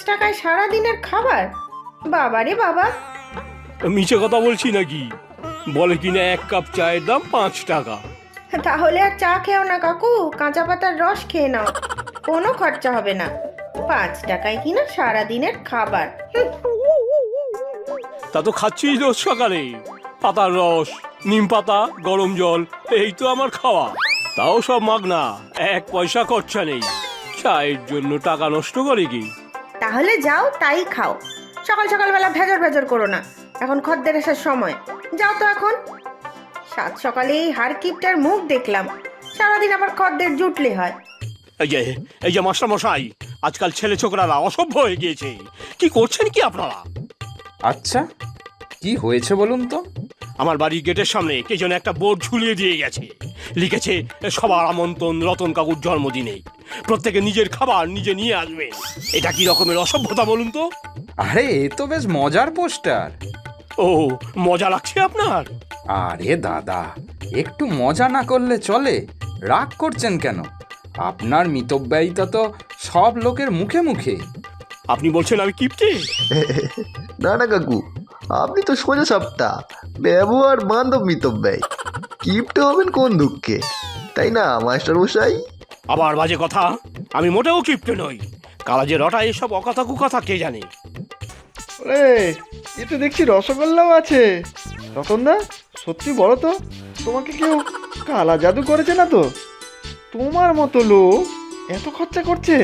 টাকায় সারাদিনের খাবার? বাবারে বাবা! মিছে কথা বলছি নাকি? বলে কিনা 1 কাপ চায়ের দাম 5 টাকা। তাহলে আর চা খেও না কাকু, কাঁচা পাতার রস খেয়ে নাও, কোনো খরচা হবে না। 5 টাকায় কিনা সারাদিনের খাবার। তা তো খাচ্ছি রোজ সকালে। পাতার রস, নিম পাতা, গরম জল, এই তো আমার খাওয়া। তাও সব মাগনা, 1 পয়সা খরচা নেই। চায়ের জন্য টাকা নষ্ট করে কি? তাহলে যাও তাই খাও। সকাল সকালবেলা ভেজর ভেজর করো না, এখন খদ্দের আসার সময়। যাও তো এখন। সাত সকালে এই হারকিপটার মুখ দেখলাম, সারাদিন আবার খদ্দের জুটলে হয়। এই যে মাস্টার মশাই, আজকাল ছেলে ছোকরারা অসভ্য হয়ে গিয়েছে। কি করছেন কি আপনারা? আচ্ছা, কি হয়েছে বলুন তো? আমার বাড়ির গেটের সামনে কে যেন একটা বোর্ড ঝুলিয়ে দিয়ে গেছে, লিখেছে সবার আমন্ত্রণ রতন কাকুর জন্মদিনে, প্রত্যেকে নিজের খাবার নিজে নিয়ে আসবেন। এটা কি রকমের অসভ্যতা বলুন তো? আরে এ তো বেশ মজার পোস্টার। ও, মজা লাগছে আপনার? আরে দাদা, একটু মজা না করলে চলে? রাগ করছেন কেন? আপনার মিতব্যয়িতা তো সব লোকের মুখে মুখে। আপনি বলছেন আমি কিপ্টে? না না কাকু, আপনি তো সোজা সাপটা, ব্যবহার বান্ধব মিতব্যয়। কিপটে হবেন কোন দুঃখে, তাই না মাস্টার মশাই? আবার বাজে কথা। আমি মোটেও কিপ্টে নই। কালা যে রটায় এসব অকথা কুকথা কে জানে। আরে এ তো দেখছি রসগোল্লাও আছে। রতনদা, সত্যি বলো তো, তোমাকে কেউ কালা জাদু করেছে না তো? তোমার মতো লোক এত খরচা করছে?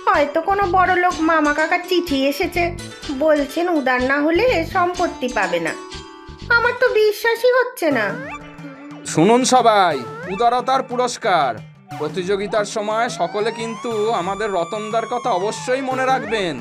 হয়তো কোনো বড় লোক মামা কাকার চিঠি এসেছে, বলছেন উদার না হলে সম্পত্তি পাবে না। আমার তো বিশ্বাসই হচ্ছে না। শুনুন সবাই, উদারতার পুরস্কার প্রতিযোগিতার সময় সকলে কিন্তু আমাদের রতনদার কথা অবশ্যই মনে রাখবেন।